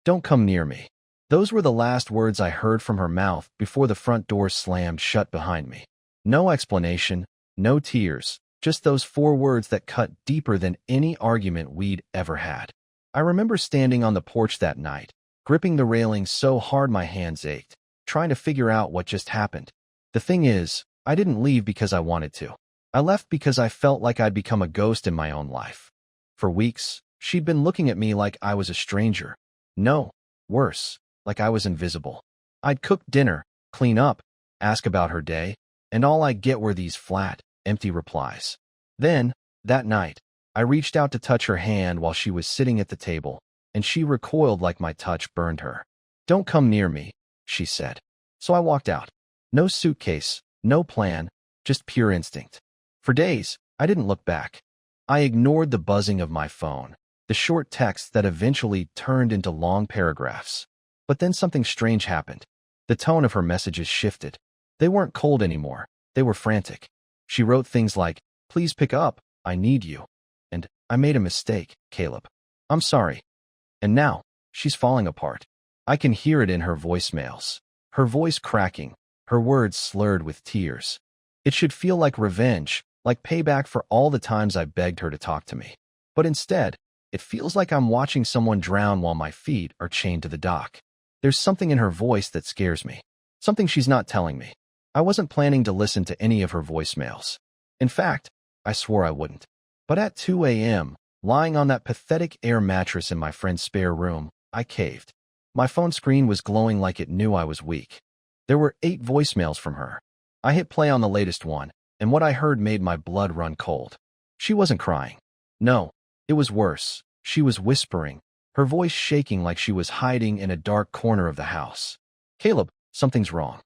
Don't come near me. Those were the last words I heard from her mouth before the front door slammed shut behind me. No explanation, no tears, just those 4 words that cut deeper than any argument we'd ever had. I remember standing on the porch that night, gripping the railing so hard my hands ached, trying to figure out what just happened. The thing is, I didn't leave because I wanted to. I left because I felt like I'd become a ghost in my own life. For weeks, she'd been looking at me like I was a stranger. No, worse, like I was invisible. I'd cook dinner, clean up, ask about her day, and all I'd get were these flat, empty replies. Then, that night, I reached out to touch her hand while she was sitting at the table, and she recoiled like my touch burned her. "Don't come near me," she said. So I walked out. No suitcase, no plan, just pure instinct. For days, I didn't look back. I ignored the buzzing of my phone, the short texts that eventually turned into long paragraphs. But then something strange happened. The tone of her messages shifted. They weren't cold anymore. They were frantic. She wrote things like, "Please pick up, I need you." And, "I made a mistake, Caleb. I'm sorry." And now, she's falling apart. I can hear it in her voicemails. Her voice cracking, her words slurred with tears. It should feel like revenge, like payback for all the times I begged her to talk to me. But instead, it feels like I'm watching someone drown while my feet are chained to the dock. There's something in her voice that scares me. Something she's not telling me. I wasn't planning to listen to any of her voicemails. In fact, I swore I wouldn't. But at 2 a.m., lying on that pathetic air mattress in my friend's spare room, I caved. My phone screen was glowing like it knew I was weak. There were 8 voicemails from her. I hit play on the latest one, and what I heard made my blood run cold. She wasn't crying. No, it was worse. She was whispering, her voice shaking like she was hiding in a dark corner of the house. "Caleb, something's wrong.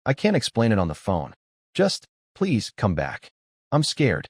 I can't explain it on the phone. Just, please, come back. I'm scared."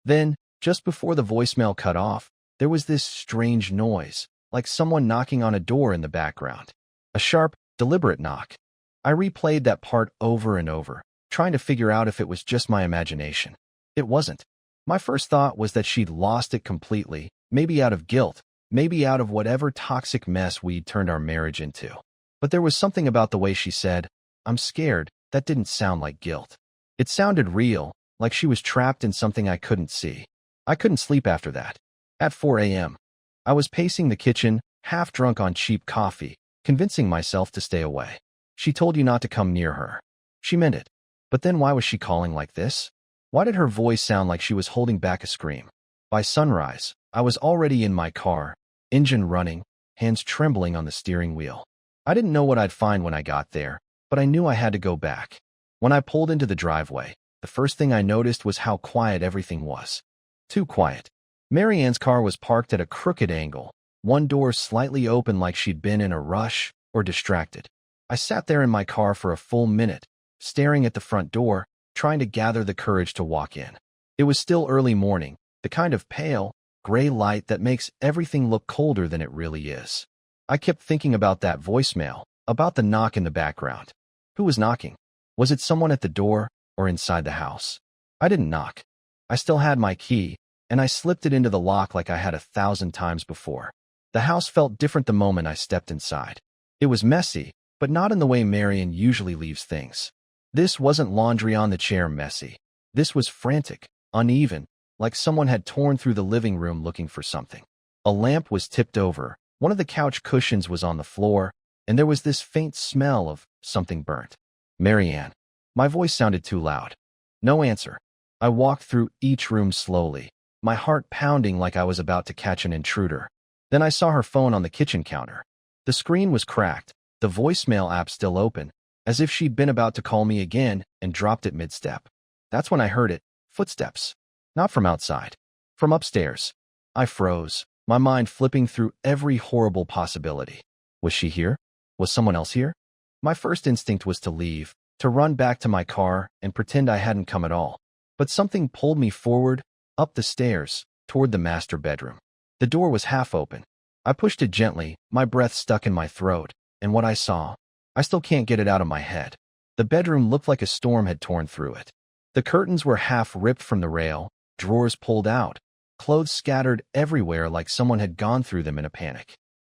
Then, just before the voicemail cut off, there was this strange noise, like someone knocking on a door in the background. A sharp, deliberate knock. I replayed that part over and over, trying to figure out if it was just my imagination. It wasn't. My first thought was that she'd lost it completely, maybe out of guilt, maybe out of whatever toxic mess we'd turned our marriage into. But there was something about the way she said, "I'm scared," that didn't sound like guilt. It sounded real, like she was trapped in something I couldn't see. I couldn't sleep after that. At 4 a.m., I was pacing the kitchen, half drunk on cheap coffee, convincing myself to stay away. She told you not to come near her. She meant it. But then why was she calling like this? Why did her voice sound like she was holding back a scream? By sunrise, I was already in my car, engine running, hands trembling on the steering wheel. I didn't know what I'd find when I got there, but I knew I had to go back. When I pulled into the driveway, the first thing I noticed was how quiet everything was. Too quiet. Mary Ann's car was parked at a crooked angle, one door slightly open like she'd been in a rush or distracted. I sat there in my car for a full minute, staring at the front door, trying to gather the courage to walk in. It was still early morning, the kind of pale, gray light that makes everything look colder than it really is. I kept thinking about that voicemail, about the knock in the background. Who was knocking? Was it someone at the door or inside the house? I didn't knock. I still had my key, and I slipped it into the lock like I had 1,000 times before. The house felt different the moment I stepped inside. It was messy, but not in the way Marian usually leaves things. This wasn't laundry on the chair messy. This was frantic, uneven, like someone had torn through the living room looking for something. A lamp was tipped over, one of the couch cushions was on the floor, and there was this faint smell of something burnt. "Marianne." My voice sounded too loud. No answer. I walked through each room slowly, my heart pounding like I was about to catch an intruder. Then I saw her phone on the kitchen counter. The screen was cracked, the voicemail app still open, as if she'd been about to call me again and dropped it mid-step. That's when I heard it, footsteps. Not from outside, from upstairs. I froze, my mind flipping through every horrible possibility. Was she here? Was someone else here? My first instinct was to leave, to run back to my car and pretend I hadn't come at all. But something pulled me forward, up the stairs, toward the master bedroom. The door was half open. I pushed it gently, my breath stuck in my throat, and what I saw, I still can't get it out of my head. The bedroom looked like a storm had torn through it. The curtains were half ripped from the rail, drawers pulled out, clothes scattered everywhere like someone had gone through them in a panic.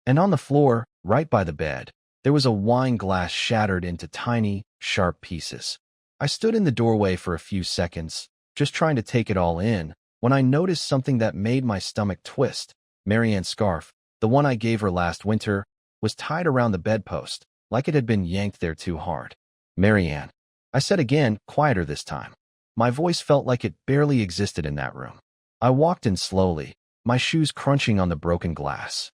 And on the floor, right by the bed, there was a wine glass shattered into tiny, sharp pieces. I stood in the doorway for a few seconds, just trying to take it all in, when I noticed something that made my stomach twist. Marianne's scarf, the one I gave her last winter, was tied around the bedpost, like it had been yanked there too hard. Marianne, I said again, quieter this time. My voice felt like it barely existed in that room. I walked in slowly, my shoes crunching on the broken glass.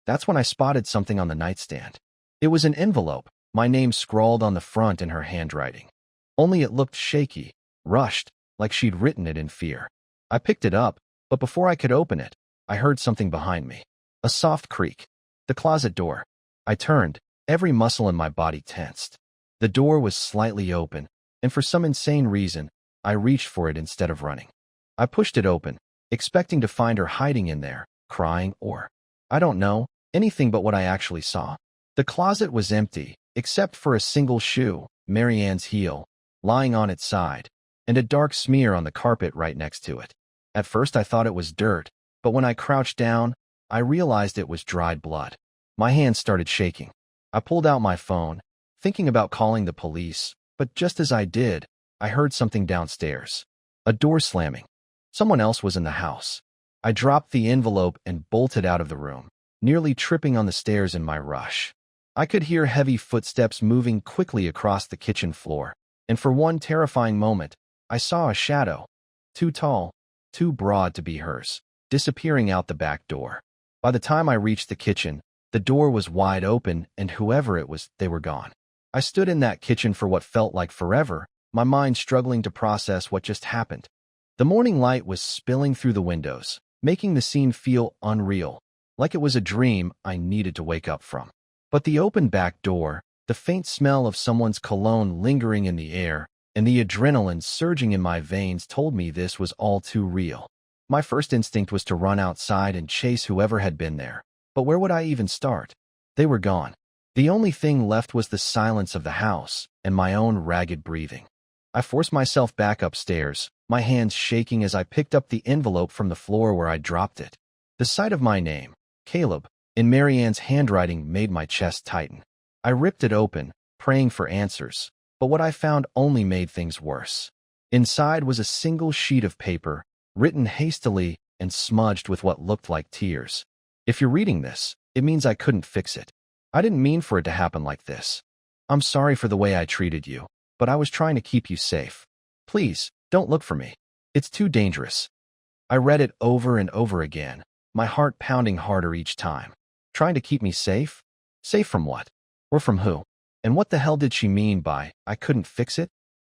That's when I spotted something on the nightstand. It was an envelope, my name scrawled on the front in her handwriting. Only it looked shaky, rushed, like she'd written it in fear. I picked it up, but before I could open it, I heard something behind me. A soft creak. The closet door. I turned, every muscle in my body tensed. The door was slightly open, and for some insane reason, I reached for it instead of running. I pushed it open, expecting to find her hiding in there, crying or, I don't know, anything but what I actually saw. The closet was empty, except for a single shoe, Marianne's heel, lying on its side, and a dark smear on the carpet right next to it. At first I thought it was dirt, but when I crouched down, I realized it was dried blood. My hands started shaking. I pulled out my phone, thinking about calling the police, but just as I did, I heard something downstairs. A door slamming. Someone else was in the house. I dropped the envelope and bolted out of the room, nearly tripping on the stairs in my rush. I could hear heavy footsteps moving quickly across the kitchen floor, and for one terrifying moment, I saw a shadow, too tall, too broad to be hers, disappearing out the back door. By the time I reached the kitchen, the door was wide open, and whoever it was, they were gone. I stood in that kitchen for what felt like forever, my mind struggling to process what just happened. The morning light was spilling through the windows, making the scene feel unreal, like it was a dream I needed to wake up from. But the open back door, the faint smell of someone's cologne lingering in the air, and the adrenaline surging in my veins told me this was all too real. My first instinct was to run outside and chase whoever had been there. But where would I even start? They were gone. The only thing left was the silence of the house and my own ragged breathing. I forced myself back upstairs, my hands shaking as I picked up the envelope from the floor where I dropped it. The sight of my name, Caleb, in Marianne's handwriting made my chest tighten. I ripped it open, praying for answers, but what I found only made things worse. Inside was a single sheet of paper, written hastily and smudged with what looked like tears. If you're reading this, it means I couldn't fix it. I didn't mean for it to happen like this. I'm sorry for the way I treated you, but I was trying to keep you safe. Please, don't look for me. It's too dangerous. I read it over and over again, my heart pounding harder each time. Trying to keep me safe? Safe from what? Or from who? And what the hell did she mean by, I couldn't fix it?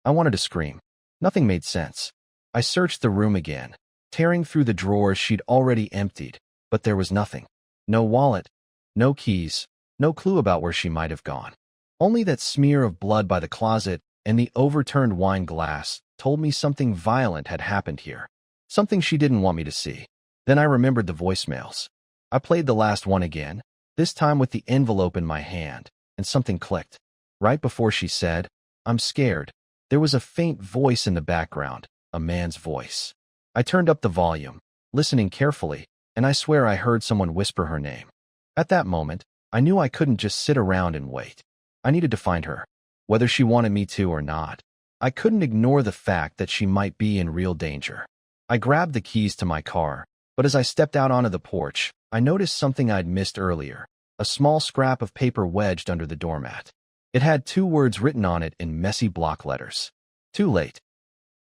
I wanted to scream. Nothing made sense. I searched the room again, tearing through the drawers she'd already emptied, but there was nothing. No wallet, no keys, no clue about where she might have gone. Only that smear of blood by the closet and the overturned wine glass told me something violent had happened here. Something she didn't want me to see. Then I remembered the voicemails. I played the last one again, this time with the envelope in my hand, and something clicked. Right before she said, "I'm scared," there was a faint voice in the background, a man's voice. I turned up the volume, listening carefully, and I swear I heard someone whisper her name. At that moment, I knew I couldn't just sit around and wait. I needed to find her, whether she wanted me to or not. I couldn't ignore the fact that she might be in real danger. I grabbed the keys to my car, but as I stepped out onto the porch, I noticed something I'd missed earlier, a small scrap of paper wedged under the doormat. It had 2 words written on it in messy block letters. Too late.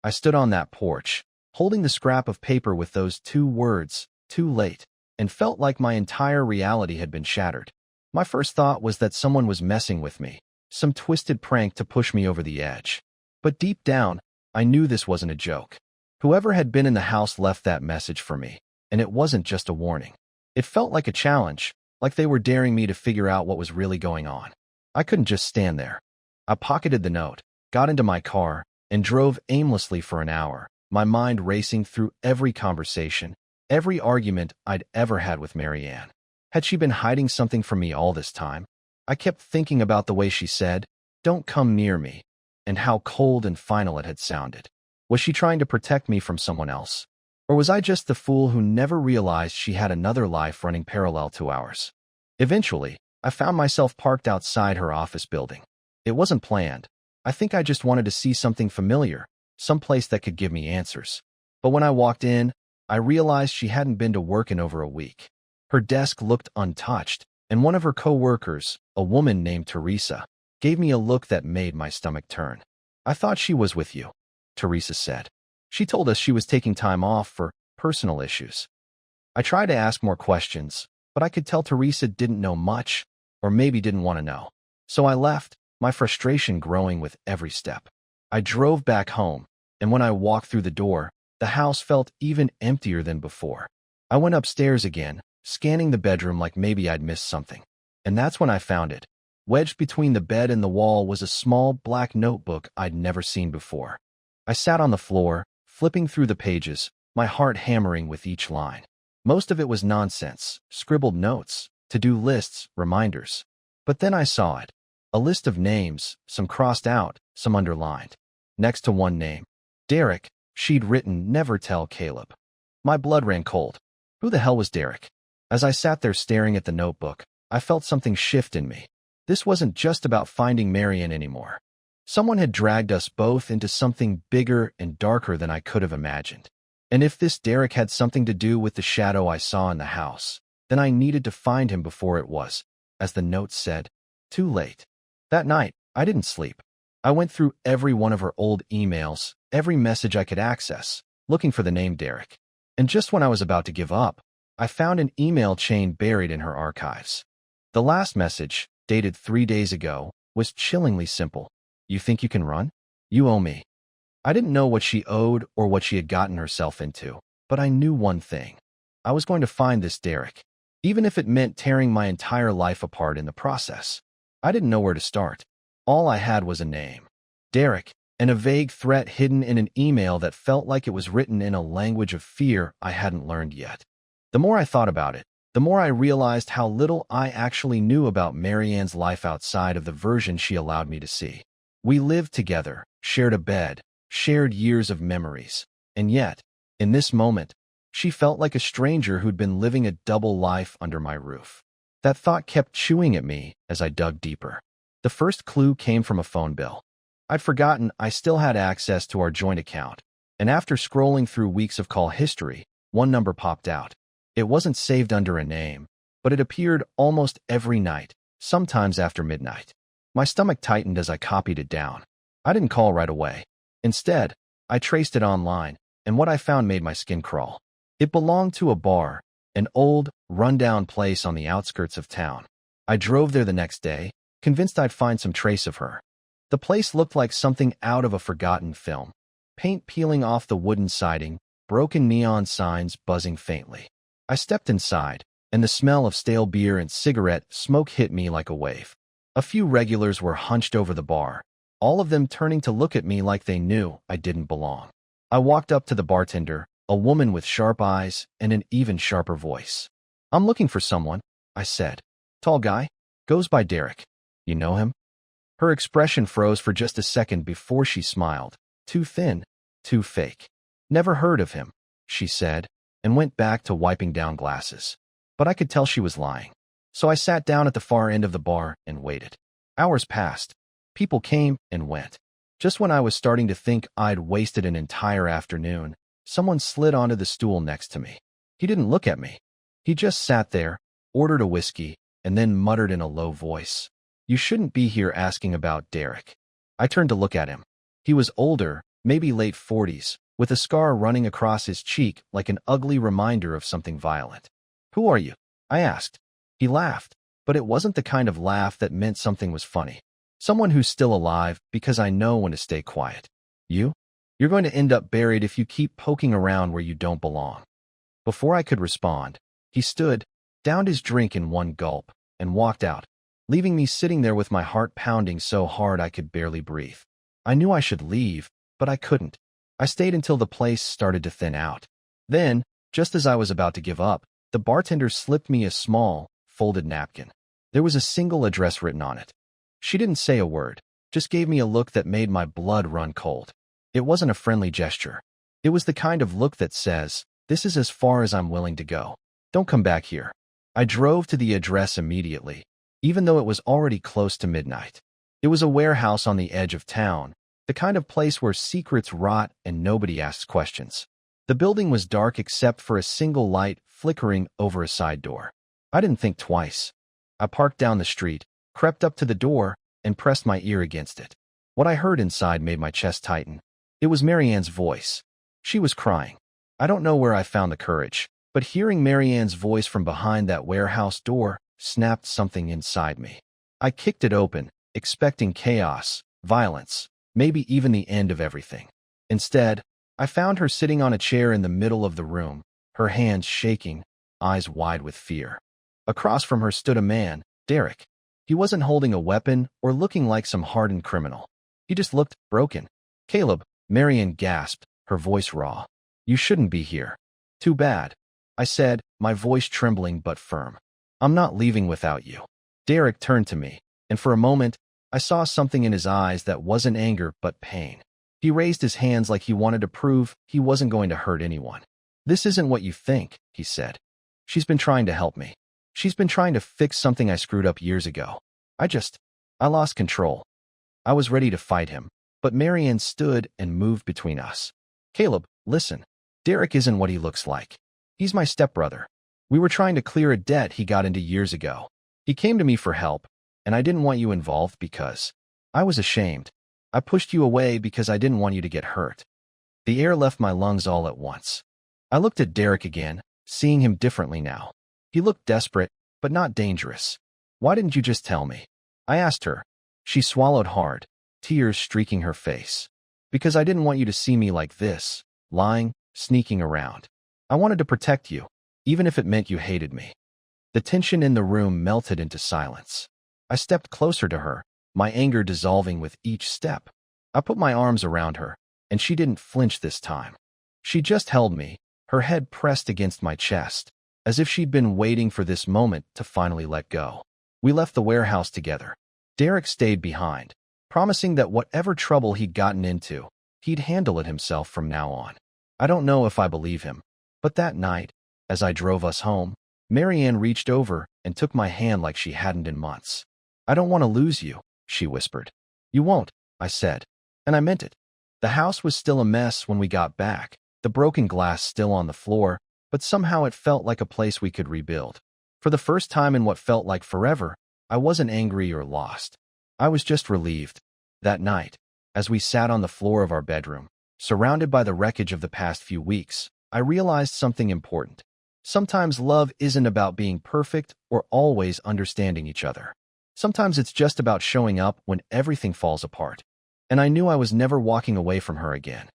I stood on that porch, holding the scrap of paper with those 2 words, too late, and felt like my entire reality had been shattered. My first thought was that someone was messing with me, some twisted prank to push me over the edge. But deep down, I knew this wasn't a joke. Whoever had been in the house left that message for me, and it wasn't just a warning. It felt like a challenge, like they were daring me to figure out what was really going on. I couldn't just stand there. I pocketed the note, got into my car, and drove aimlessly for an hour, my mind racing through every conversation, every argument I'd ever had with Marianne. Had she been hiding something from me all this time? I kept thinking about the way she said, "Don't come near me," and how cold and final it had sounded. Was she trying to protect me from someone else? Or was I just the fool who never realized she had another life running parallel to ours? Eventually, I found myself parked outside her office building. It wasn't planned. I think I just wanted to see something familiar, some place that could give me answers. But when I walked in, I realized she hadn't been to work in over a week. Her desk looked untouched, and one of her co-workers, a woman named Teresa, gave me a look that made my stomach turn. "I thought she was with you," Teresa said. "She told us she was taking time off for personal issues." I tried to ask more questions, but I could tell Teresa didn't know much, or maybe didn't want to know. So I left, my frustration growing with every step. I drove back home, and when I walked through the door, the house felt even emptier than before. I went upstairs again, scanning the bedroom like maybe I'd missed something. And that's when I found it. Wedged between the bed and the wall was a small black notebook I'd never seen before. I sat on the floor, flipping through the pages, my heart hammering with each line. Most of it was nonsense, scribbled notes, to-do lists, reminders. But then I saw it. A list of names, some crossed out, some underlined. Next to one name, Derek, she'd written, "Never tell Caleb." My blood ran cold. Who the hell was Derek? As I sat there staring at the notebook, I felt something shift in me. This wasn't just about finding Marian anymore. Someone had dragged us both into something bigger and darker than I could have imagined. And if this Derek had something to do with the shadow I saw in the house, then I needed to find him before it was, as the note said, too late. That night, I didn't sleep. I went through every one of her old emails, every message I could access, looking for the name Derek. And just when I was about to give up, I found an email chain buried in her archives. The last message, dated 3 days ago, was chillingly simple. "You think you can run? You owe me." I didn't know what she owed or what she had gotten herself into, but I knew one thing. I was going to find this Derek, even if it meant tearing my entire life apart in the process. I didn't know where to start. All I had was a name. Derek, and a vague threat hidden in an email that felt like it was written in a language of fear I hadn't learned yet. The more I thought about it, the more I realized how little I actually knew about Marianne's life outside of the version she allowed me to see. We lived together, shared a bed, shared years of memories, and yet, in this moment, she felt like a stranger who'd been living a double life under my roof. That thought kept chewing at me as I dug deeper. The first clue came from a phone bill. I'd forgotten I still had access to our joint account, and after scrolling through weeks of call history, one number popped out. It wasn't saved under a name, but it appeared almost every night, sometimes after midnight. My stomach tightened as I copied it down. I didn't call right away. Instead, I traced it online, and what I found made my skin crawl. It belonged to a bar, an old, rundown place on the outskirts of town. I drove there the next day, convinced I'd find some trace of her. The place looked like something out of a forgotten film. Paint peeling off the wooden siding, broken neon signs buzzing faintly. I stepped inside, and the smell of stale beer and cigarette smoke hit me like a wave. A few regulars were hunched over the bar, all of them turning to look at me like they knew I didn't belong. I walked up to the bartender, a woman with sharp eyes and an even sharper voice. "I'm looking for someone," I said. "Tall guy, goes by Derek. You know him?" Her expression froze for just a second before she smiled. "Too thin, too fake. Never heard of him," she said, and went back to wiping down glasses. But I could tell she was lying. So I sat down at the far end of the bar and waited. Hours passed. People came and went. Just when I was starting to think I'd wasted an entire afternoon, someone slid onto the stool next to me. He didn't look at me. He just sat there, ordered a whiskey, and then muttered in a low voice, "You shouldn't be here asking about Derek." I turned to look at him. He was older, maybe late 40s, with a scar running across his cheek like an ugly reminder of something violent. "Who are you?" I asked. He laughed, but it wasn't the kind of laugh that meant something was funny. "Someone who's still alive because I know when to stay quiet." "You? You're going to end up buried if you keep poking around where you don't belong." Before I could respond, he stood, downed his drink in one gulp, and walked out, leaving me sitting there with my heart pounding so hard I could barely breathe. I knew I should leave, but I couldn't. I stayed until the place started to thin out. Then, just as I was about to give up, the bartender slipped me a small, folded napkin. There was a single address written on it. She didn't say a word, just gave me a look that made my blood run cold. It wasn't a friendly gesture. It was the kind of look that says, "This is as far as I'm willing to go. Don't come back here." I drove to the address immediately, even though it was already close to midnight. It was a warehouse on the edge of town, the kind of place where secrets rot and nobody asks questions. The building was dark except for a single light flickering over a side door. I didn't think twice. I parked down the street, crept up to the door, and pressed my ear against it. What I heard inside made my chest tighten. It was Marianne's voice. She was crying. I don't know where I found the courage, but hearing Marianne's voice from behind that warehouse door snapped something inside me. I kicked it open, expecting chaos, violence, maybe even the end of everything. Instead, I found her sitting on a chair in the middle of the room, her hands shaking, eyes wide with fear. Across from her stood a man, Derek. He wasn't holding a weapon or looking like some hardened criminal. He just looked broken. "Caleb," Marianne gasped, her voice raw. "You shouldn't be here." "Too bad," I said, my voice trembling but firm. "I'm not leaving without you." Derek turned to me, and for a moment, I saw something in his eyes that wasn't anger but pain. He raised his hands like he wanted to prove he wasn't going to hurt anyone. "This isn't what you think," he said. "She's been trying to help me. She's been trying to fix something I screwed up years ago. I lost control." I was ready to fight him, but Marianne stood and moved between us. "Caleb, listen. Derek isn't what he looks like. He's my stepbrother. We were trying to clear a debt he got into years ago. He came to me for help, and I didn't want you involved because I was ashamed. I pushed you away because I didn't want you to get hurt." The air left my lungs all at once. I looked at Derek again, seeing him differently now. He looked desperate, but not dangerous. "Why didn't you just tell me?" I asked her. She swallowed hard, tears streaking her face. "Because I didn't want you to see me like this, lying, sneaking around. I wanted to protect you, even if it meant you hated me." The tension in the room melted into silence. I stepped closer to her, my anger dissolving with each step. I put my arms around her, and she didn't flinch this time. She just held me, her head pressed against my chest, as if she'd been waiting for this moment to finally let go. We left the warehouse together. Derek stayed behind, promising that whatever trouble he'd gotten into, he'd handle it himself from now on. I don't know if I believe him, but that night, as I drove us home, Marianne reached over and took my hand like she hadn't in months. "I don't want to lose you," she whispered. "You won't," I said, and I meant it. The house was still a mess when we got back, the broken glass still on the floor, but somehow it felt like a place we could rebuild. For the first time in what felt like forever, I wasn't angry or lost. I was just relieved. That night, as we sat on the floor of our bedroom, surrounded by the wreckage of the past few weeks, I realized something important. Sometimes love isn't about being perfect or always understanding each other. Sometimes it's just about showing up when everything falls apart. And I knew I was never walking away from her again.